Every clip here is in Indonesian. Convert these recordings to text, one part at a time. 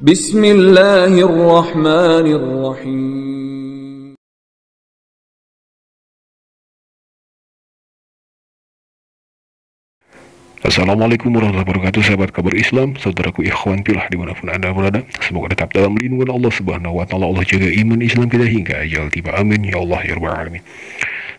Bismillahirrahmanirrahim. Assalamualaikum warahmatullahi wabarakatuh, sahabat kabar Islam, saudaraku ikhwan filah dimanapun Anda berada. Semoga tetap dalam lindungan Allah Subhanahu wa Ta'ala. Allah jaga iman Islam kita hingga ajal tiba, amin ya Allah ya rabbal alamin.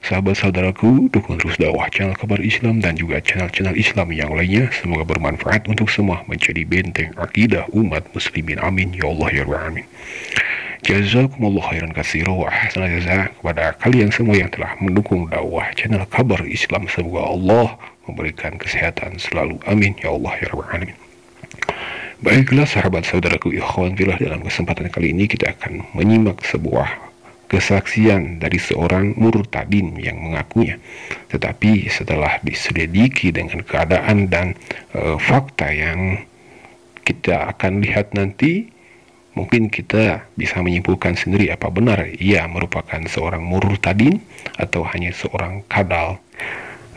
Sahabat saudaraku, dukung terus dakwah channel kabar Islam dan juga channel-channel Islam yang lainnya. Semoga bermanfaat untuk semua, menjadi benteng akidah umat muslimin, amin ya Allah ya rabbal alamin. Jazakumullah khairan katsira wa ahsana jazaa kepada kalian semua yang telah mendukung dakwah channel kabar Islam. Semoga Allah memberikan kesehatan selalu, amin ya Allah ya rabbal alamin. Baiklah sahabat saudaraku ikhwan fillah, dalam kesempatan kali ini kita akan menyimak sebuah kesaksian dari seorang murtadin yang mengakunya, tetapi setelah diselidiki dengan keadaan dan fakta yang kita akan lihat nanti, mungkin kita bisa menyimpulkan sendiri apa benar ia merupakan seorang murtadin atau hanya seorang kadal.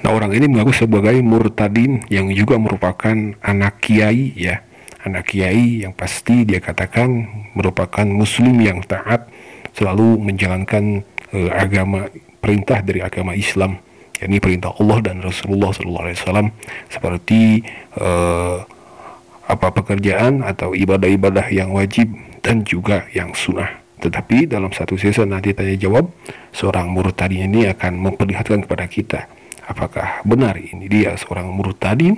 Nah, orang ini mengaku sebagai murtadin yang juga merupakan anak kiai, ya, anak kiai yang pasti dia katakan merupakan muslim yang taat, selalu menjalankan agama, perintah dari agama Islam, yakni perintah Allah dan Rasulullah SAW, seperti pekerjaan atau ibadah-ibadah yang wajib dan juga yang sunnah. Tetapi dalam satu sesi nanti tanya jawab, seorang murtadin ini akan memperlihatkan kepada kita apakah benar ini dia seorang murtadin,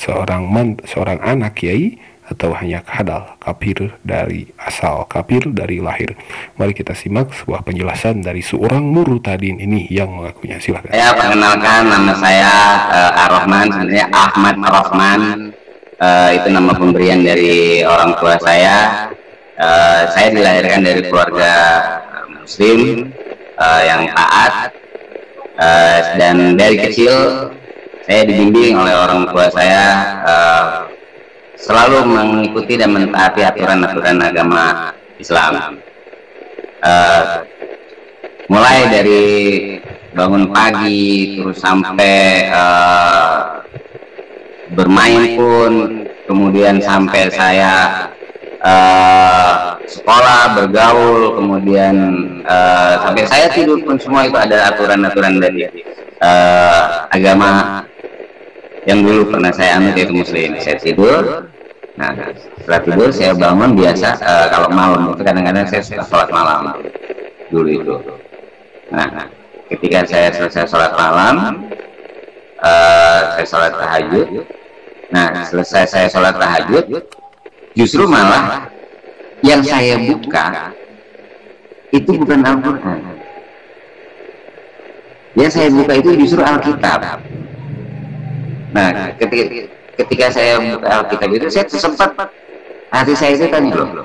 seorang anak kiai, atau hanya kadal, kafir dari asal, kafir dari lahir. Mari kita simak sebuah penjelasan dari seorang murtadin ini yang mengakunya. Silakan. Saya perkenalkan, nama saya Ar-Rahman, sebenarnya Ahmad Ar-Rahman. Itu nama pemberian dari orang tua saya. Saya dilahirkan dari keluarga muslim yang taat, dan dari kecil saya dibimbing oleh orang tua saya selalu mengikuti dan mentaati aturan-aturan agama Islam. Mulai dari bangun pagi terus sampai bermain pun, kemudian sampai saya sekolah, bergaul, kemudian sampai saya tidur pun, semua itu ada aturan-aturan dari agama yang dulu pernah saya anut, yaitu muslim. Saya tidur, nah setelah tidur saya bangun biasa, kalau malam itu kadang-kadang saya suka sholat malam dulu itu. Nah, ketika saya selesai sholat malam, saya sholat tahajud. Nah, selesai saya sholat tahajud, justru malah yang saya buka itu bukan Al-Quran. Yang saya buka itu justru Alkitab. Nah, ketika saya buka Alkitab itu, saya sempat hati saya itu tanya, loh,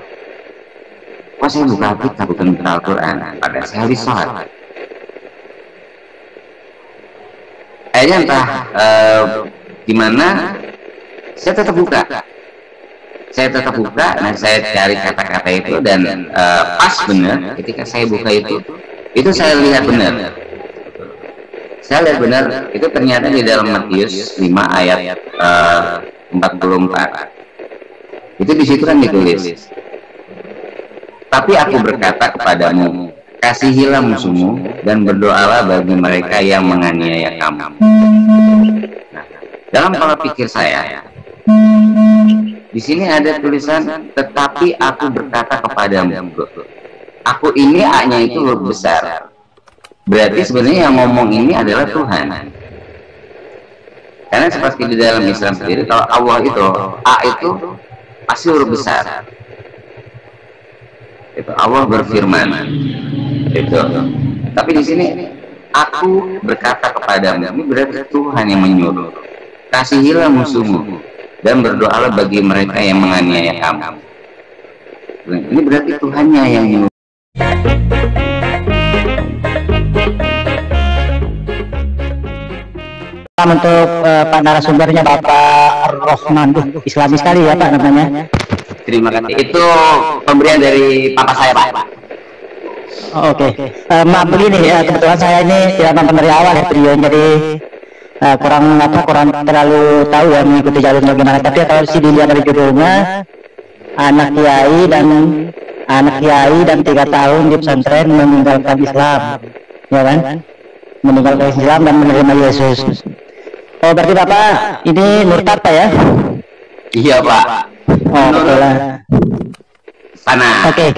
kok saya buka Alkitab bukan Al-Quran? Pada saya habis sholat. Akhirnya entah gimana, saya tetap buka. Nah, saya cari kata-kata itu, dan pas benar ketika saya buka itu saya lihat benar. Saya lihat benar, itu ternyata di dalam Matius 5 ayat 44. Itu di situ kan ditulis, tapi aku berkata kepadamu, kasihilah musuhmu dan berdoalah bagi mereka yang menganiaya kamu. Nah, dalam pola pikir saya, di sini ada tulisan, tetapi aku berkata kepadamu. Aku ini A-nya itu huruf besar. Berarti sebenarnya yang ngomong ini adalah Tuhan. Karena seperti di dalam Islam sendiri, kalau Allah itu, A itu pasti huruf besar. Itu Allah berfirman. Itu. Tapi di sini aku berkata kepadamu, ini berarti Tuhan yang menyuruh. Kasihilah musuhmu dan berdoalah bagi mereka yang menganiaya kamu. Ini berarti Tuhannya yang menyuruh. Untuk Pak narasumbernya Bapak Ar-Rahman, Islami sekali ya Pak namanya. Terima kasih. Itu pemberian dari papa saya, Pak. Oh, oke. Maaf begini ya, kebetulan saya ini tidak nonton dari awal ya video, jadi kurang terlalu tahu ya mengikuti jalurnya gimana. Tapi kalau dilihat dari judulnya, anak kiai dan 3 tahun di pesantren meninggalkan Islam, ya kan? Meninggalkan Islam dan menerima Yesus. Oh, berarti Bapak ini murtad Pak ya? Iya Pak. Oh, betul lah. Sana. Oke.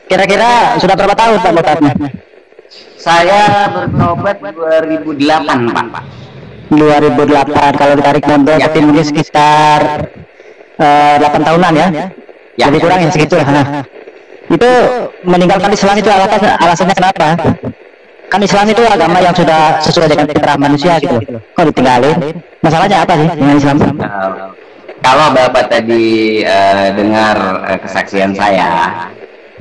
Kira-kira sudah berapa tahun Pak murtadnya? Saya bertobat 2008 Pak. 2008, kalau ditarik mundur berarti mungkin sekitar 8 tahunan ya? Lebih kurang ya segitu lah. Nah, itu meninggalkan Islam itu alasannya kenapa? Kan Islam itu agama yang sudah sesuai dengan fitrah manusia gitu. Kok ditinggalin? Masalahnya apa sih dengan Islam? Kalau Bapak tadi dengar kesaksian saya,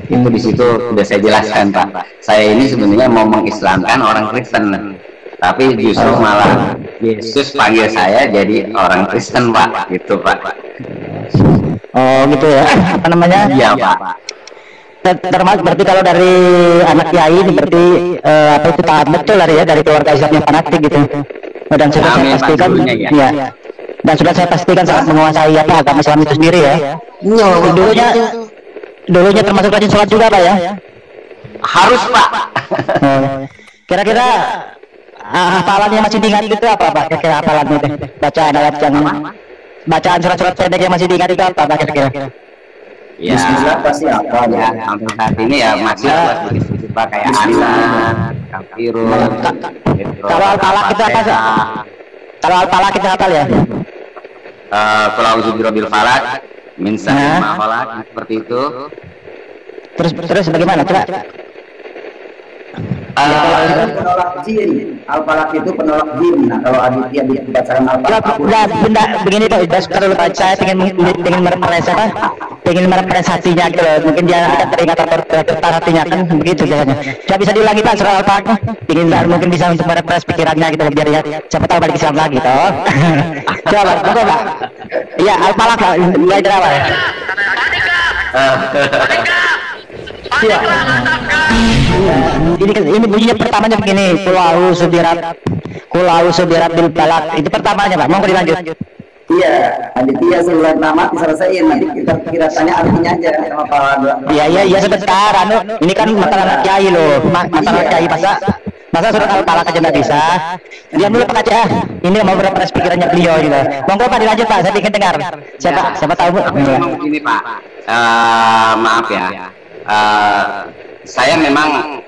itu di situ sudah saya jelaskan Pak. Saya ini sebenarnya mau mengislamkan orang Kristen, tapi justru malah Yesus panggil saya jadi orang Kristen Pak, gitu Pak. Oh gitu ya. Apa namanya? Iya Pak. Termasuk berarti kalau dari anak kiai ini berarti apa itu taat betul dari keluarga Islam yang fanatik gitu. Dan sudah saya pastikan ya. Dan sudah saya pastikan sangat menguasai apa agama Islam itu sendiri ya. Dulunya termasuk rajin sholat juga Pak ya? Harus Pak. Kira-kira hafalannya masih diingat itu apa Pak? Kira-kira hafalannya itu bacaan ayat yang bacaan surat-surat pendek yang masih diingat itu apa Pak kira-kira? Ya, pasti apa ya? Sampai saat ini ya masih Pak kayak anak, kafirun. Kalau al-falaq itu apa sih? Kalau al-falaq kita hafal ya? Kalau Birbil Falak, min syarri ma khalaq, seperti itu. Terus bagaimana coba? Penolak jin, al-falaq itu penolak jin. Nah, kalau aditya dibacakan al-falaq. Benda begini Pak, kalau saya ingin merepress hatinya gitu loh. Mungkin dia akan teringat atau hatinya kan begitu biasanya. Coba bisa diulangi Pak surah al-falaq. Mungkin bisa untuk merepress pikirannya gitu biar ya siapa tahu balik Islam lagi toh. Coba Pak. Iya, al-falaq mulai dari awal. Iya. Ini bunyinya pertamanya begini, Kulau subirat bil balak. Itu pertamanya Pak, mau dilanjut? Iya, aditya selesai nama diselesaikan, nanti kita tanya artinya aja sama Pak. Iya sebentar, ini kan masalah kiai loh, masalah kiai masa surat al-falaq aja nggak bisa. Diam dulu Pak aja, ini mau merepress pikirannya beliau gitu. Monggo Pak dilanjut Pak, saya ingin dengar. Siapa tahu Bu? Begini Pak, maaf ya. Saya memang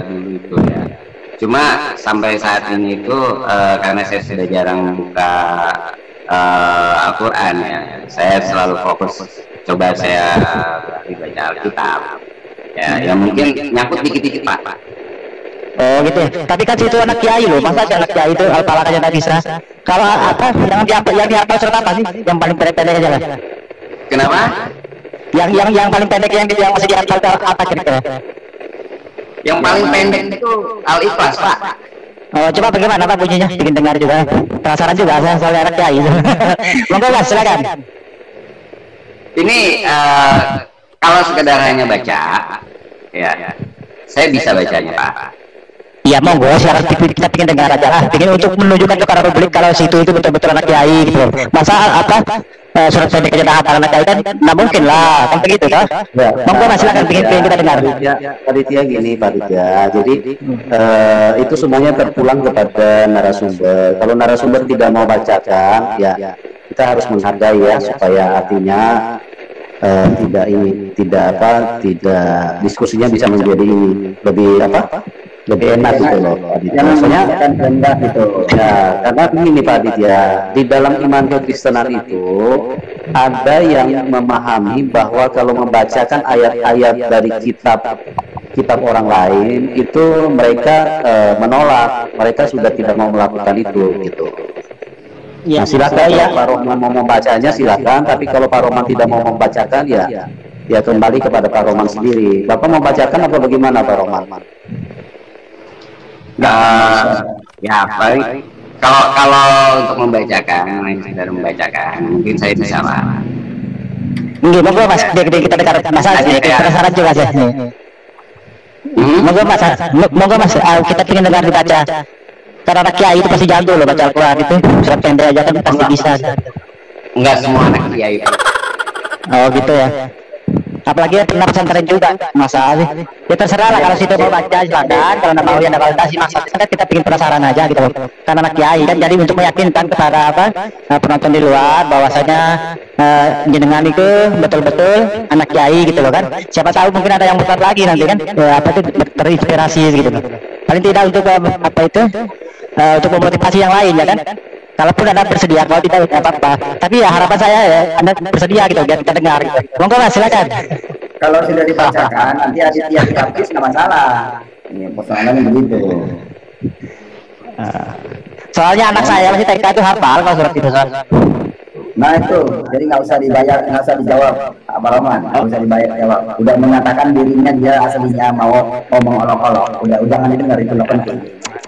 dulu itu ya. Cuma sampai saat ini itu karena saya sudah jarang buka Al-Quran ya, saya selalu fokus coba saya baca Alkitab. Ya mungkin nyangkut dikit-dikit Pak. Oh gitu ya. Tapi kan situ anak kiai loh, masa anak kiai itu al-falaq aja nggak bisa. Kalau apa yang dihafal surat apa sih? Yang paling pendek aja lah. Kenapa? Yang paling pendek yang masih dihafal apa kira-kira? Yang paling pendek itu Al-Ikhlas Pak. Oh coba bagaimana Pak bunyinya? Bikin dengar juga. Penasaran juga saya soal anak kiai. Monggo Mas silakan. Ini kalau sekedar hanya baca, ya saya bisa bacanya Pak. Iya monggo, sekarang kita ingin dengar aja lah. Ingin untuk menunjukkan kepada publik kalau situ itu betul-betul anak kiai gitu. Masa surat pendek aja hafal anak kiai kan nggak mungkin lah, kan begitu kan? Monggo Mas silakan ingin kita dengar. Panitia gini Pak Dija, jadi itu semuanya terpulang kepada narasumber. Kalau narasumber tidak mau bacakan, ya kita harus menghargai ya supaya artinya tidak diskusinya bisa menjadi lebih enak gitu loh. Maksudnya gitu. Ya, karena begini Pak Aditya, di dalam iman kekristenan itu ada yang memahami bahwa kalau membacakan ayat-ayat dari kitab orang lain itu mereka menolak, mereka sudah tidak mau melakukan itu gitu. Ya, nah, silakan ya Pak Roman mau membacanya silakan, tapi kalau Pak Roman tidak mau membacakan ya kembali kepada Pak Roman sendiri. Bapak mau bacakan apa bagaimana Pak Roman? Ya baik. Kalau untuk membacakan, mungkin saya bisa Pak. Mungkin monggo Mas, kita dengar masalah penasaran juga sih. Monggo Mas, kita ingin dengar dibaca. Karena anak kiai itu pasti jago loh baca Al-Quran itu, surat pendek aja kan pasti bisa. Enggak semua anak kiai. Oh gitu ya. Apalagi pernah pesantren juga, masalah sih. Ya terserah lah, kalau situ mau baca silakan, kalau nggak mau ya nggak validasi. Maksudnya kan kita bikin penasaran aja gitu, karena anak kiai kan, jadi untuk meyakinkan kepada penonton di luar bahwasanya jenengan itu betul-betul anak kiai gitu loh kan. Siapa tahu mungkin ada yang murtad lagi nanti kan, apa itu terinspirasi gitu loh. Paling tidak untuk apa itu untuk memotivasi yang lain ya kan. Kalaupun Anda bersedia, kalau tidak ya apa-apa. Tapi ya harapan saya ya Anda bersedia gitu biar kita dengar gitu. Monggo Mas, silakan. Kalau sudah dibacakan nanti aditya dihapus nggak masalah. Ini persoalannya begitu. Soalnya anak saya masih TK itu hafal kalau surat itu. Nah itu, jadi nggak usah dibayar, nggak usah dijawab, Pak Roman, nggak usah dibayar jawab. Udah menyatakan dirinya dia aslinya mau ngomong olok-olok. Udah jangan didengar, itu nggak penting.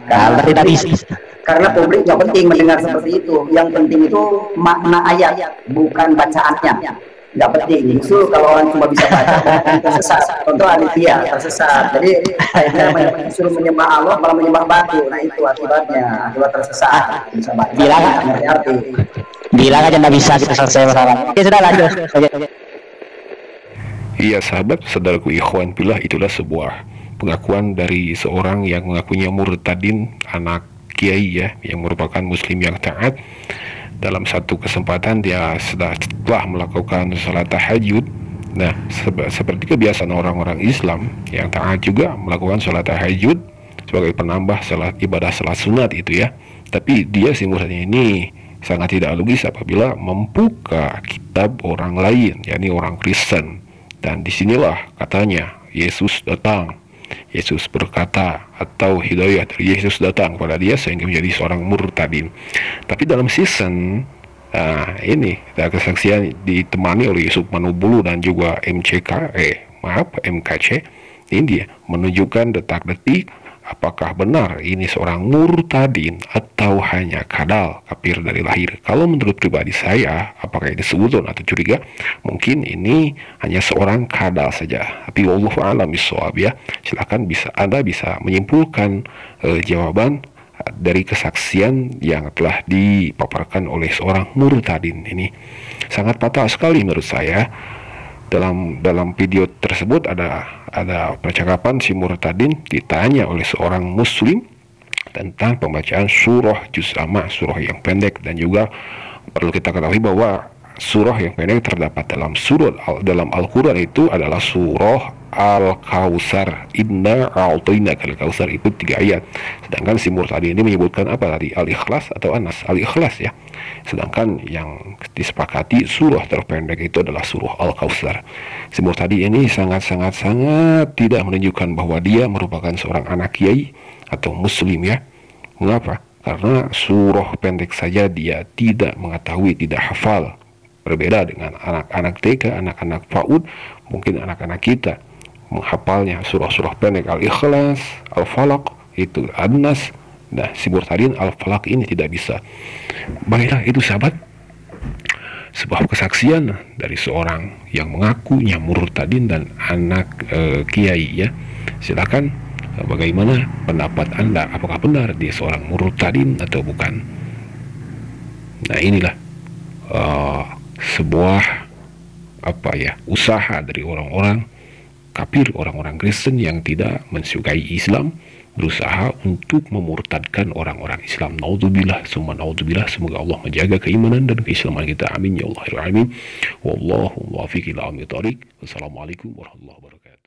Kalau tidak bisa. Karena publik nggak penting mendengar seperti itu. Yang penting itu makna ayat, bukan bacaannya. Nggak penting. Justru kalau orang cuma bisa baca, tersesat. Contoh Aditya tersesat. Jadi akhirnya disuruh menyembah Allah malah menyembah batu. Nah itu akibatnya, akibat tersesat. Bisa baca. Bilang arti. Bilang aja nggak bisa kita selesai masalah. Oke sudah lanjut. Iya sahabat, saudaraku ikhwan fillah, itulah sebuah pengakuan dari seorang yang mengakunya murtadin, anak kiai ya, yang merupakan muslim yang taat. Dalam satu kesempatan dia setelah melakukan salat tahajud, nah seperti kebiasaan orang-orang Islam yang taat juga melakukan salat tahajud sebagai penambah ibadah salat sunat itu ya. Tapi dia si murtadin ini sangat tidak logis apabila membuka kitab orang lain, yakni orang Kristen. Dan disinilah katanya Yesus datang, Yesus berkata, atau hidayah dari Yesus datang kepada dia sehingga menjadi seorang murtadin. Tapi dalam season ini kesaksian ditemani oleh Yusuf Manubulu dan juga MKC. Ini dia menunjukkan detak-detik apakah benar ini seorang murtadin atau hanya kadal, kafir dari lahir. Kalau menurut pribadi saya, apakah ini suzon atau curiga, mungkin ini hanya seorang kadal saja. Tapi wallahu a'lam bishawab ya. Silakan Anda bisa menyimpulkan jawaban dari kesaksian yang telah dipaparkan oleh seorang murtadin ini. Sangat patah sekali menurut saya. Dalam video tersebut ada percakapan si murtadin ditanya oleh seorang muslim tentang pembacaan surah juz amma, surah yang pendek, dan juga perlu kita ketahui bahwa surah yang pendek terdapat dalam Al-Quran itu adalah surah Al-Kautsar, inna a'tainakal kautsar, itu 3 ayat. Sedangkan si murtadin ini menyebutkan apa tadi, Al-Ikhlas atau Anas, Al-Ikhlas ya. Sedangkan yang disepakati surah terpendek itu adalah surah Al-Kautsar. Si murtadin ini sangat tidak menunjukkan bahwa dia merupakan seorang anak kiai atau muslim ya. Mengapa? Karena surah pendek saja dia tidak mengetahui, tidak hafal. Berbeda dengan anak-anak TK, anak-anak PAUD, mungkin anak-anak kita menghafalnya surah-surah pendek, Al-Ikhlas, Al-Falaq, itu An-Nas. Nah, si murtadin Al-Falaq ini tidak bisa. Baiklah, itu sahabat, sebuah kesaksian dari seorang yang mengakunya murtadin dan anak kiai ya. Silakan, bagaimana pendapat Anda? Apakah benar dia seorang murtadin atau bukan? Nah, inilah sebuah usaha dari orang-orang kafir, orang-orang Kristen yang tidak mensukai Islam, berusaha untuk memurtadkan orang-orang Islam. Naudzubillah, summa naudzubillah. Semoga Allah menjaga keimanan dan keislaman kita. Amin ya Allah. Amin. Wallahu muwaffiq ila aqwamit thoriq. Wassalamualaikum warahmatullahi wabarakatuh.